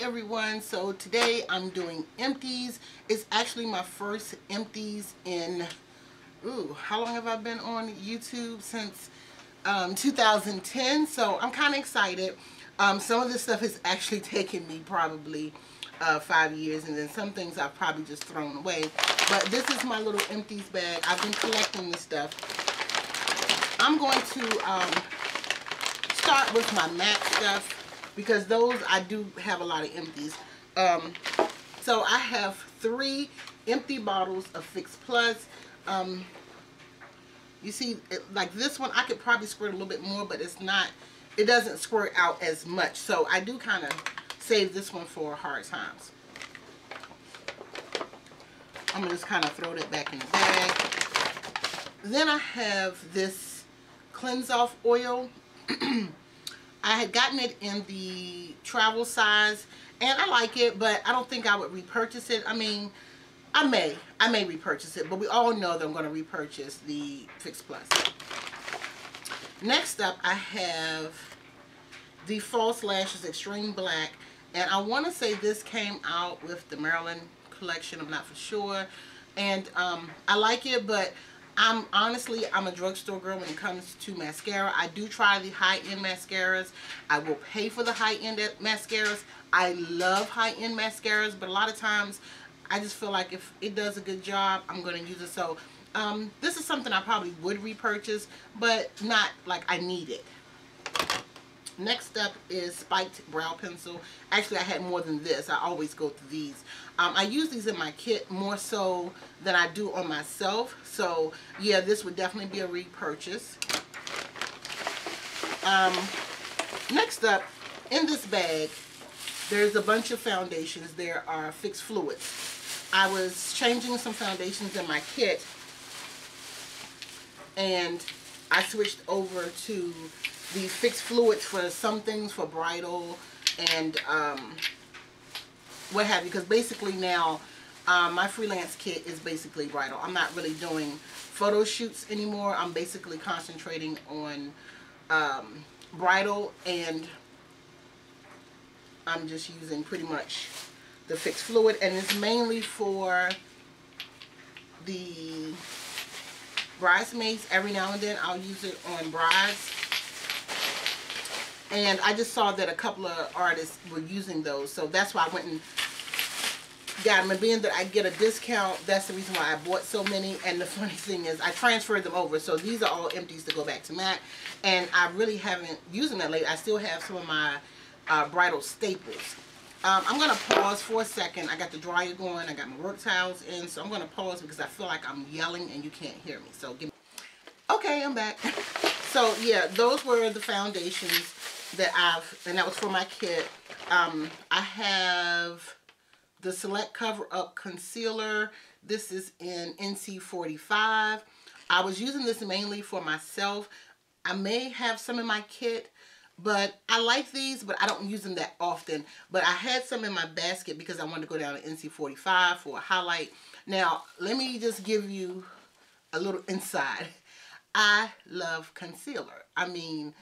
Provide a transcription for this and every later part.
everyone. So today I'm doing Empties. It's actually my first Empties in, how long have I been on YouTube? Since 2010. So I'm kind of excited. Some of this stuff has actually taken me probably 5 years, and then some things I've probably just thrown away. But this is my little Empties bag. I've been collecting this stuff. I'm going to start with my MAC stuff, because those I do have a lot of empties. So I have 3 empty bottles of Fix Plus. You see, like this one, I could probably squirt a little bit more, but it's not, it doesn't squirt out as much. So I do kind of save this one for hard times. I'm going to just kind of throw that back in the bag. Then I have this Cleanse Off oil. I had gotten it in the travel size, and I like it, but I don't think I would repurchase it. I mean, I may repurchase it, but we all know that I'm going to repurchase the Fix Plus. Next up, I have the False Lashes Extreme Black, and I want to say this came out with the Maryland collection. I'm not for sure, and I like it, but I'm a drugstore girl when it comes to mascara. I do try the high-end mascaras. I will pay for the high-end mascaras. I love high-end mascaras, but a lot of times I just feel like if it does a good job, I'm going to use it. So this is something I probably would repurchase, but not like I need it. Next up is Spiked Brow Pencil. Actually, I had more than this. I always go through these. I use these in my kit more so than I do on myself. So, yeah, this would definitely be a repurchase. Next up, in this bag, there's a bunch of foundations. There are Fix Fluids. I was changing some foundations in my kit, and I switched over to the Fix Fluids for some things, for bridal and what have you, because basically now my freelance kit is basically bridal. I'm not really doing photo shoots anymore. I'm basically concentrating on bridal, and I'm just using pretty much the Fix Fluid, and it's mainly for the bridesmaids. Every now and then I'll use it on brides. And I just saw that a couple of artists were using those, so that's why I went and got them. And being that I get a discount, that's the reason why I bought so many. And the funny thing is, I transferred them over, so these are all empties to go back to MAC. And I really haven't used them that late. I still have some of my bridal staples. I'm going to pause for a second. I got the dryer going. I got my work towels in, so I'm going to pause because I feel like I'm yelling and you can't hear me. So give me. Okay, I'm back. So yeah, those were the foundations that and that was for my kit. I have the Select Cover Up Concealer. This is in NC45. I was using this mainly for myself. I may have some in my kit, but I like these, but I don't use them that often. But I had some in my basket because I wanted to go down to NC45 for a highlight. Now, let me just give you a little inside. I love concealer. I mean,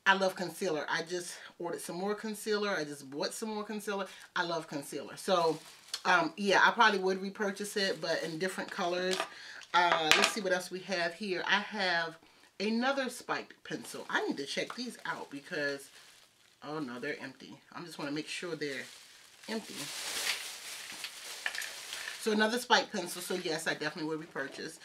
I love concealer. I just ordered some more concealer. I just bought some more concealer. I love concealer. So, yeah, I probably would repurchase it, but in different colors. Let's see what else we have here. I have another spiked pencil. I need to check these out because, oh no, they're empty. I just want to make sure they're empty. So another spiked pencil. So yes, I definitely would repurchase.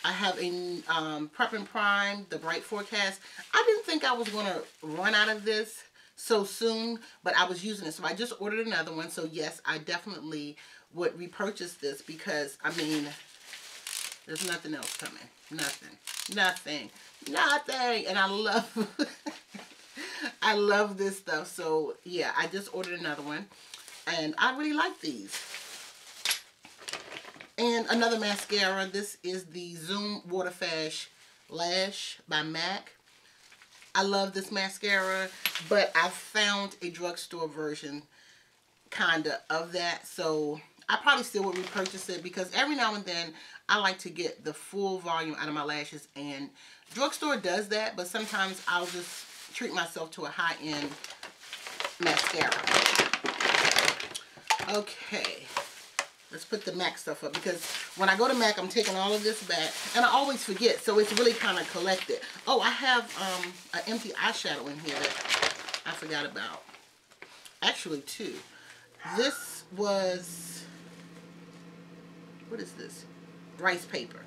I have a Prep and Prime, the Bright Forecast. I didn't think I was going to run out of this so soon, but I was using it. So I just ordered another one. So yes, I definitely would repurchase this because, I mean, there's nothing else coming. Nothing. Nothing. Nothing. And I love, I love this stuff. So yeah, I just ordered another one. And I really like these. And another mascara. This is the Zoom Water Fast Lash by MAC. I love this mascara, but I found a drugstore version kinda of that, so I probably still would repurchase it because every now and then I like to get the full volume out of my lashes, and drugstore does that, but sometimes I'll just treat myself to a high-end mascara. Okay. Let's put the MAC stuff up, because when I go to MAC, I'm taking all of this back, and I always forget, so it's really kind of collected. Oh, I have an empty eyeshadow in here that I forgot about. Actually, two. This was, what is this? Rice paper.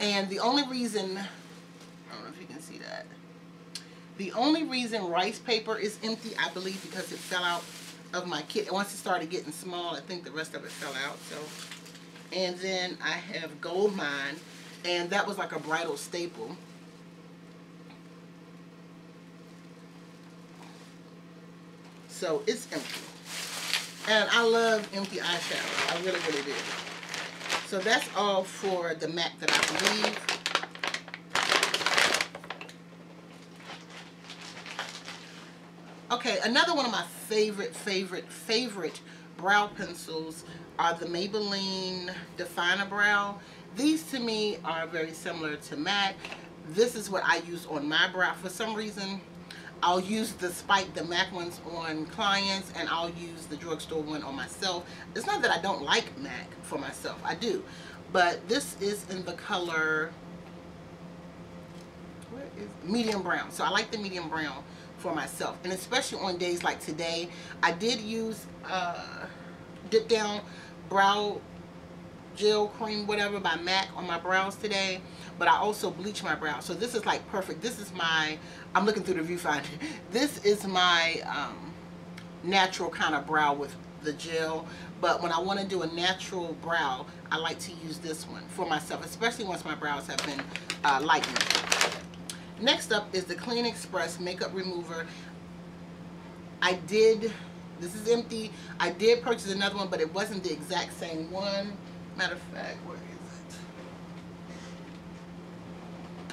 And the only reason, I don't know if you can see that. The only reason rice paper is empty, I believe, because it fell out of my kit. Once it started getting small, I think the rest of it fell out. So, and then I have Gold Mine, and that was like a bridal staple. So it's empty, and I love empty eyeshadow. I really, really do. So that's all for the MAC that I believe. Okay, another one of my favorite brow pencils are the Maybelline Definer Brow. These to me are very similar to MAC. This is what I use on my brow. For some reason, I'll use the MAC ones on clients, and I'll use the drugstore one on myself. It's not that I don't like MAC for myself. I do. But this is in the color, what is medium brown. So I like the medium brown for myself, and especially on days like today. I did use Dip Down Brow Gel Cream, whatever, by MAC on my brows today, but I also bleach my brows. So this is like perfect. This is my, I'm looking through the viewfinder. This is my natural kind of brow with the gel, but when I want to do a natural brow, I like to use this one for myself, especially once my brows have been lightened. Next up is the Clean Express Makeup Remover. This is empty. I did purchase another one, but it wasn't the exact same one. Matter of fact, where is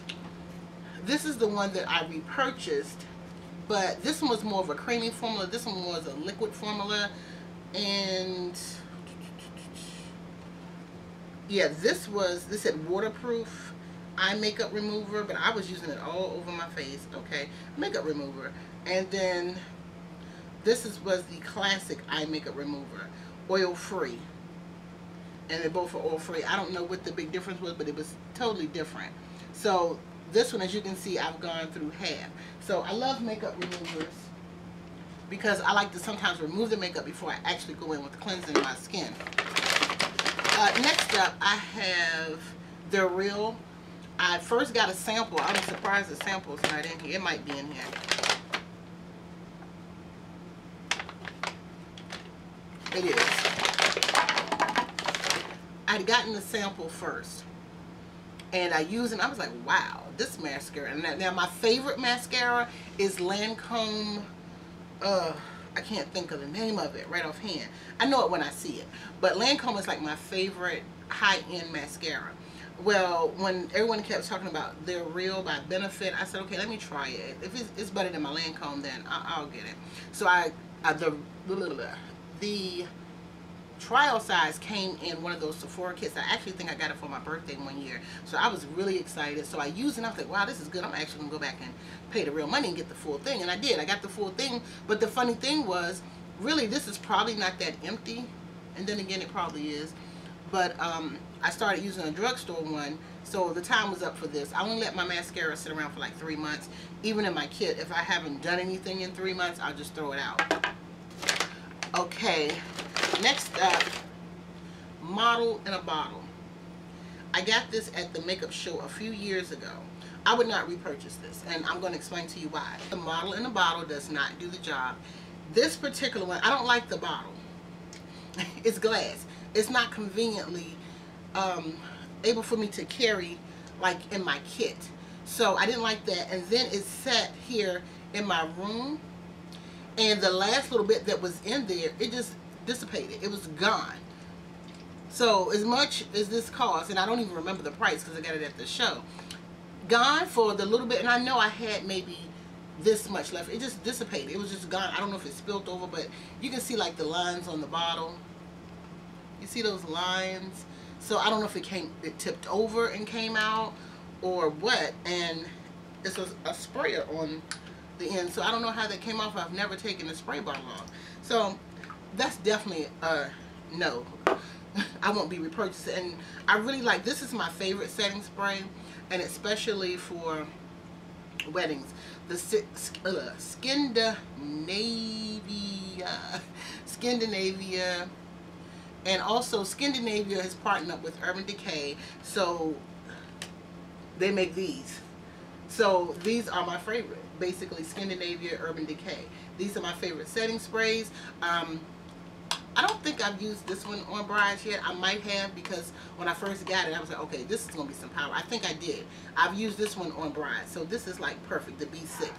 it? This is the one that I repurchased, but this one was more of a creamy formula. This one was a liquid formula, and yeah, this said waterproof eye makeup remover, but I was using it all over my face. Okay, makeup remover. And then this was the classic eye makeup remover, oil free, and they both are oil free. I don't know what the big difference was, but it was totally different. So this one, as you can see, I've gone through half. So I love makeup removers because I like to sometimes remove the makeup before I actually go in with cleansing my skin. Next up, I have the Real. I first got a sample. I was surprised the sample's not in here. It might be in here. It is. I'd gotten the sample first, and I used it, and I was like, wow, this mascara. And now my favorite mascara is Lancome. I can't think of the name of it right offhand. I know it when I see it. But Lancome is like my favorite high-end mascara. Well, when everyone kept talking about They're Real by Benefit, I said, okay, let me try it. If it's better than my Lancome, then I'll get it. So the trial size came in one of those Sephora kits. I actually think I got it for my birthday one year. So I was really excited. So I used it, and I was like, wow, this is good. I'm actually going to go back and pay the real money and get the full thing. And I did. I got the full thing. But the funny thing was, really, this is probably not that empty. And then again, it probably is. But I started using a drugstore one, so the time was up for this. I only let my mascara sit around for like 3 months. Even in my kit, if I haven't done anything in 3 months, I'll just throw it out. Okay, next up, Model in a Bottle. I got this at the makeup show a few years ago. I would not repurchase this, and I'm going to explain to you why. The Model in a Bottle does not do the job. This particular one, I don't like the bottle. It's glass. It's not conveniently able for me to carry like in my kit. So I didn't like that. And then it sat here in my room, and the last little bit that was in there, it just dissipated. It was gone. So as much as this cost, and I don't even remember the price because I got it at the show, gone for the little bit. And I know I had maybe this much left. It just dissipated. It was just gone. I don't know if it spilled over, but you can see like the lines on the bottle. You see those lines? So I don't know if it tipped over and came out or what. And it's a sprayer on the end. So I don't know how that came off. I've never taken the spray bottle off. So that's definitely a no. I won't be repurchasing. And I really like, this is my favorite setting spray, and especially for weddings. The Scandinavia, and also Scandinavia has partnered up with Urban Decay, so they make these. So these are my favorite, basically Scandinavia, Urban Decay. These are my favorite setting sprays. I don't think I've used this one on brides yet. I might have, because when I first got it, I was like, okay, this is going to be some power. I think I did. I've used this one on brides. So this is like perfect, the B6.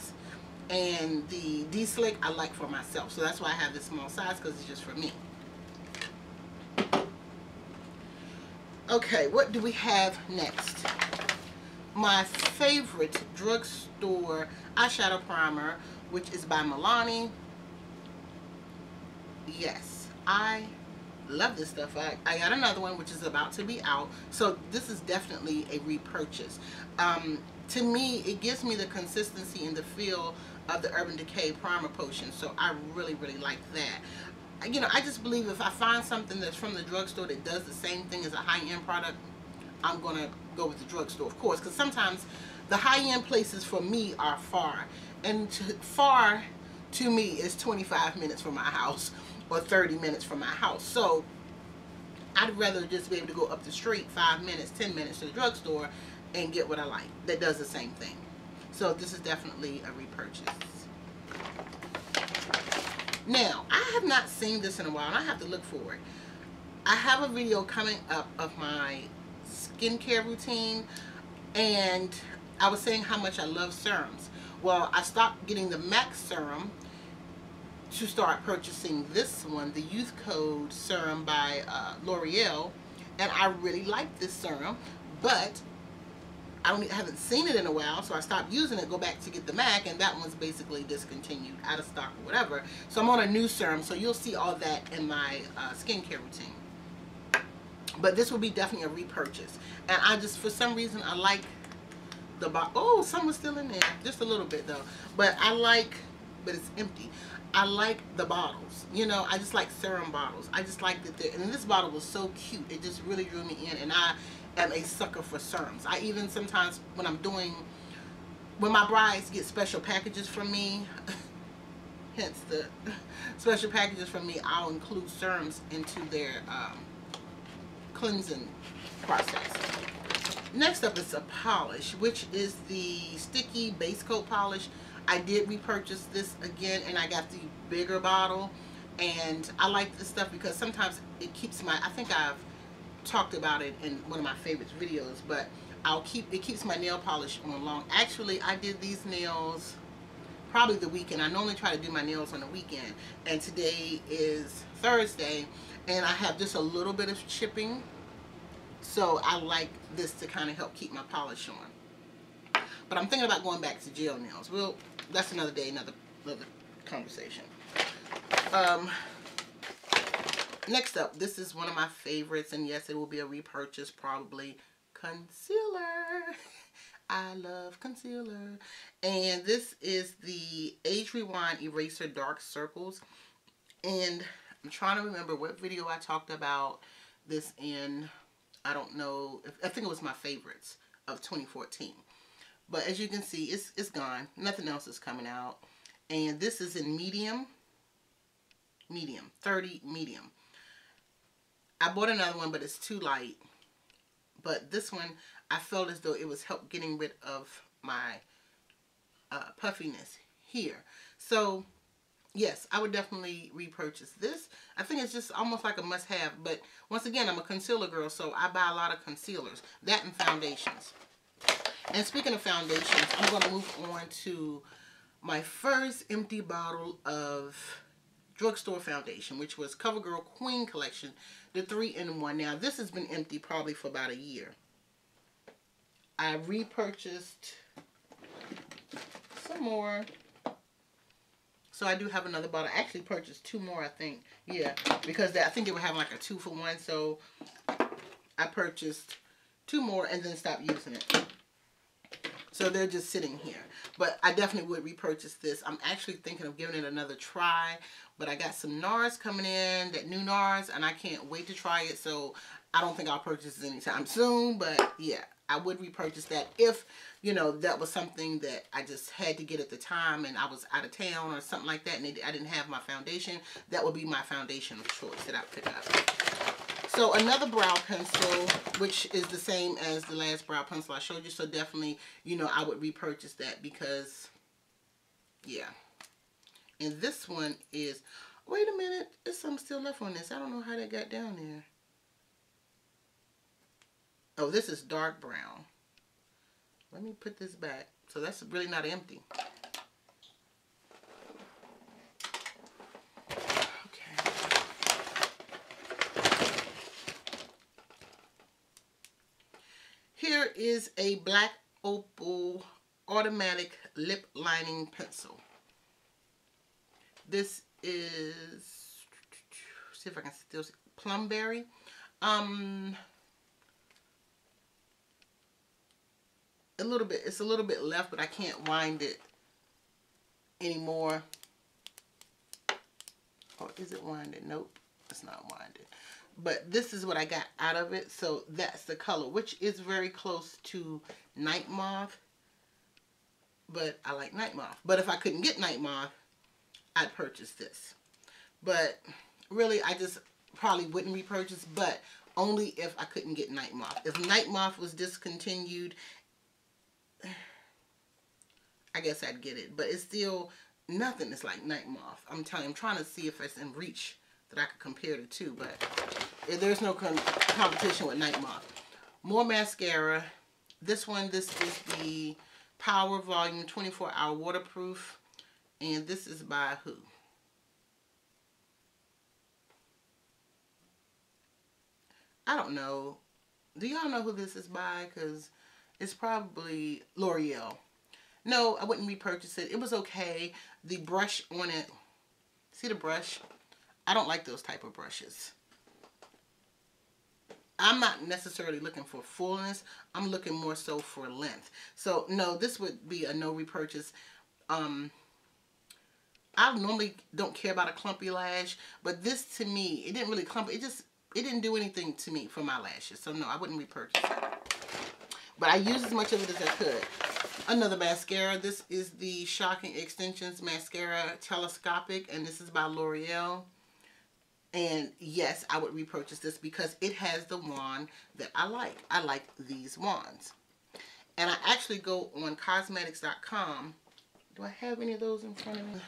And the D-Slick I like for myself. So that's why I have this small size, because it's just for me. Okay, what do we have next? My favorite drugstore eyeshadow primer, which is by Milani. Yes. I love this stuff. I got another one which is about to be out, so this is definitely a repurchase. To me, it gives me the consistency and the feel of the Urban Decay Primer Potion, so I really, really like that. You know, I just believe if I find something that's from the drugstore that does the same thing as a high-end product, I'm going to go with the drugstore, of course, because sometimes the high-end places for me are far, and far to me is 25 minutes from my house or 30 minutes from my house. So I'd rather just be able to go up the street 5 minutes, 10 minutes to the drugstore and get what I like that does the same thing. So this is definitely a repurchase. Now, I have not seen this in a while, and I have to look for it. I have a video coming up of my skincare routine, and I was saying how much I love serums. Well, I stopped getting the MAC serum to start purchasing this one, the Youth Code serum by L'Oreal, and I really like this serum, but I haven't seen it in a while, so I stopped using it, go back to get the MAC, and that one's basically discontinued, out of stock or whatever. So I'm on a new serum, so you'll see all that in my skincare routine. But this will be definitely a repurchase. And I just, for some reason, I like the box. Oh, some was still in there, just a little bit though. But I like, but it's empty. I like the bottles. You know, I just like serum bottles. I just like that they're, and this bottle was so cute. It just really drew me in, and I am a sucker for serums. I even sometimes when my brides get special packages from me, hence the special packages from me, I'll include serums into their cleansing process. Next up is a polish, which is the sticky base coat polish. I did repurchase this again, and I got the bigger bottle, and I like this stuff because sometimes it keeps my, I think I've talked about it in one of my favorite videos, but it keeps my nail polish on long. Actually, I did these nails probably the weekend. I normally try to do my nails on the weekend, and today is Thursday, and I have just a little bit of chipping, so I like this to kind of help keep my polish on. But I'm thinking about going back to gel nails. Well, that's another day, another conversation. Next up, this is one of my favorites, and yes, it will be a repurchase probably. Concealer. I love concealer. And this is the Age Rewind Eraser Dark Circles. And I'm trying to remember what video I talked about this in. I don't know. I think it was my favorites of 2014. But as you can see, it's gone. Nothing else is coming out. And this is in medium. 30 medium. I bought another one, but it's too light. But this one, I felt as though it was help getting rid of my puffiness here. So, yes, I would definitely repurchase this. I think it's just almost like a must-have. But once again, I'm a concealer girl, so I buy a lot of concealers. That and foundations. And speaking of foundations, I'm going to move on to my first empty bottle of drugstore foundation, which was CoverGirl Queen Collection, the 3-in-1. Now, this has been empty probably for about a year. I repurchased some more. So I do have another bottle. I actually purchased 2 more, I think. Yeah, because I think they were having like a 2-for-1. So I purchased 2 more and then stopped using it. So they're just sitting here. But I definitely would repurchase this. I'm actually thinking of giving it another try. But I got some NARS coming in, that new NARS, and I can't wait to try it. So I don't think I'll purchase it anytime soon. But yeah, I would repurchase that if, you know, that was something that I just had to get at the time and I was out of town or something like that and I didn't have my foundation. That would be my foundation of choice that I would pick up. So another brow pencil, which is the same as the last brow pencil I showed you. So definitely, you know, I would repurchase that because, yeah. And this one is, wait a minute, there's something still left on this. I don't know how that got down there. Oh, this is dark brown. Let me put this back. So that's really not empty. Okay. Here is a black opal automatic lip lining pencil. This is, see if I can still see, Plumberry. It's a little bit left, but I can't wind it anymore. Or is it winded? Nope, it's not winded. But this is what I got out of it. So that's the color, which is very close to Night Moth. But I like Night Moth. But if I couldn't get Night Moth, I'd purchase this. But really, I just probably wouldn't repurchase, but only if I couldn't get Night Moth. If Night Moth was discontinued, I guess I'd get it. But it's still, nothing is like Night Moth. I'm telling you, I'm trying to see if it's in reach that I could compare the two, but there's no competition with Night Moth. More mascara. This is the Power Volume 24-Hour Waterproof. And this is by who? I don't know. Do y'all know who this is by? Because it's probably L'Oreal. No, I wouldn't repurchase it. It was okay. The brush on it. See the brush? I don't like those type of brushes. I'm not necessarily looking for fullness. I'm looking more so for length. So, no, this would be a no repurchase. I normally don't care about a clumpy lash, but this to me, it didn't really clump. It didn't do anything to me for my lashes. So no, I wouldn't repurchase it. But I used as much of it as I could. Another mascara. This is the Shocking Extensions Mascara Telescopic, and this is by L'Oreal. And yes, I would repurchase this because it has the wand that I like. I like these wands. And I actually go on cosmetics.com. Do I have any of those in front of me?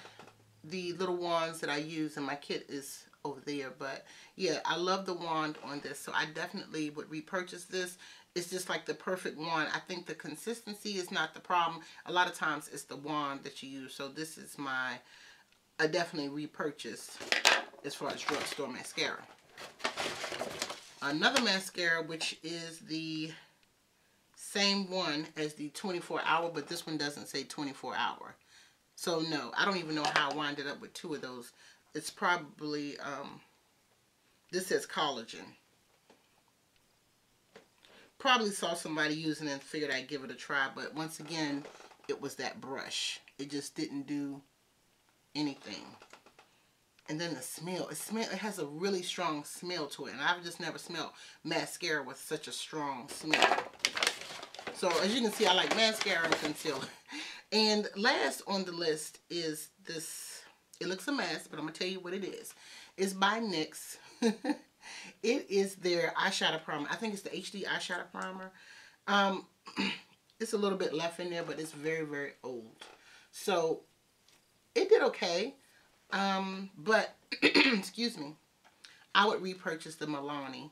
The little wands that I use, and my kit is over there. But yeah, I love the wand on this, so I definitely would repurchase this. It's just like the perfect wand. I think the consistency is not the problem. A lot of times it's the wand that you use. So this is I definitely repurchase as far as drugstore mascara. Another mascara, which is the same one as the 24-hour, but this one doesn't say 24-hour. So no, I don't even know how I wound it up with two of those. It's probably, this says collagen. Probably saw somebody using it and figured I'd give it a try, but once again, it was that brush. It just didn't do anything. And then the smell, it has a really strong smell to it, and I've just never smelled mascara with such a strong smell. So as you can see, I like mascara and concealer. And last on the list is this. It looks a mess, but I'm going to tell you what it is. It's by NYX. It is their eyeshadow primer. I think it's the HD eyeshadow primer. It's a little bit left in there, but it's very, very old. So it did okay. But, excuse me, I would repurchase the Milani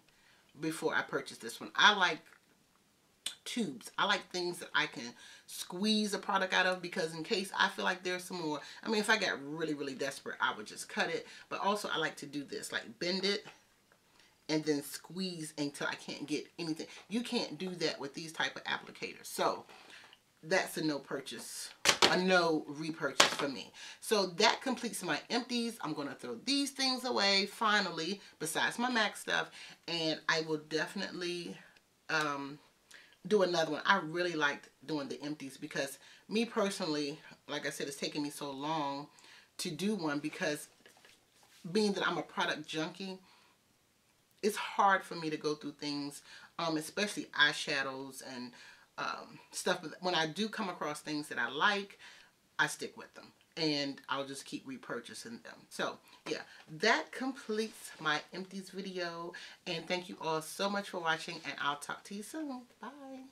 before I purchase this one. I like tubes. I like things that I can squeeze a product out of, because in case I feel like there's some more. I mean, if I got really, really desperate, I would just cut it. But also I like to do this, like bend it and then squeeze until I can't get anything. You can't do that with these type of applicators. So that's a no purchase, a no repurchase for me. So that completes my empties. I'm going to throw these things away finally, besides my MAC stuff. And I will definitely do another one. I really liked doing the empties because me personally, like I said, it's taken me so long to do one because being that I'm a product junkie, it's hard for me to go through things, especially eyeshadows and stuff. When I do come across things that I like, I stick with them. And I'll just keep repurchasing them. So, yeah, that completes my empties video. And thank you all so much for watching. And I'll talk to you soon. Bye.